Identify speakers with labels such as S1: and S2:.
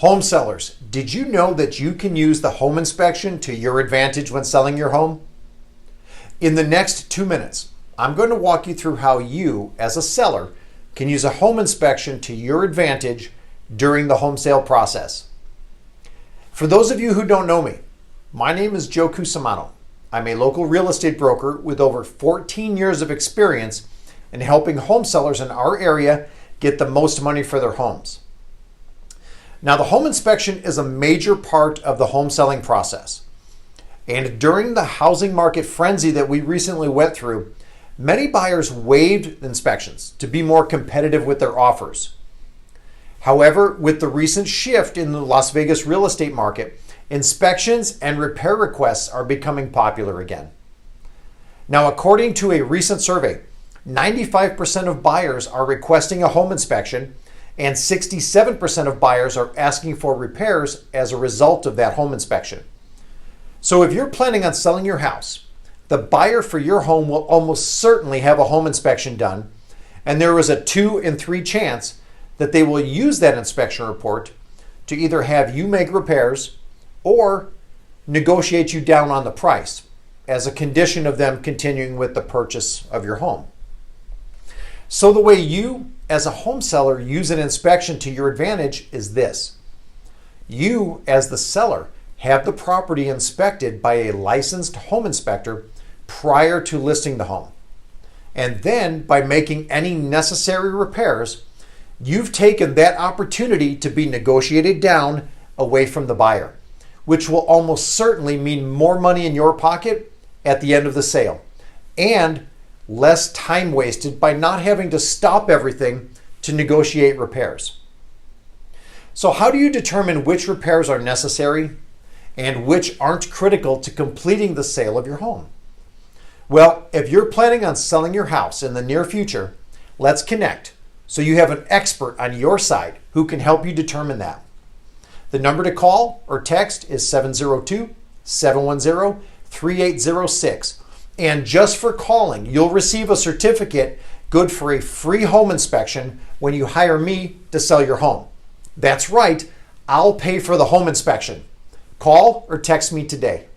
S1: Home sellers, did you know that you can use the home inspection to your advantage when selling your home? In the next 2 minutes, I'm going to walk you through how you, as a seller, can use a home inspection to your advantage during the home sale process. For those of you who don't know me, my name is Joe Cusimano. I'm a local real estate broker with over 14 years of experience in helping home sellers in our area get the most money for their homes. Now, the home inspection is a major part of the home selling process. And during the housing market frenzy that we recently went through, many buyers waived inspections to be more competitive with their offers. However, with the recent shift in the Las Vegas real estate market, inspections and repair requests are becoming popular again. Now, according to a recent survey, 95% of buyers are requesting a home inspection, and 67% of buyers are asking for repairs as a result of that home inspection. So if you're planning on selling your house, the buyer for your home will almost certainly have a home inspection done, and there is a 2 in 3 chance that they will use that inspection report to either have you make repairs or negotiate you down on the price as a condition of them continuing with the purchase of your home. So the way you, as a home seller, use an inspection to your advantage is this. You, as the seller, have the property inspected by a licensed home inspector prior to listing the home. And then, by making any necessary repairs, you've taken that opportunity to be negotiated down away from the buyer, which will almost certainly mean more money in your pocket at the end of the sale, and less time wasted by not having to stop everything to negotiate repairs. So how do you determine which repairs are necessary and which aren't critical to completing the sale of your home? Well, if you're planning on selling your house in the near future, let's connect so you have an expert on your side who can help you determine that. The number to call or text is 702-710-3806. And just for calling, you'll receive a certificate good for a free home inspection when you hire me to sell your home. That's right, I'll pay for the home inspection. Call or text me today.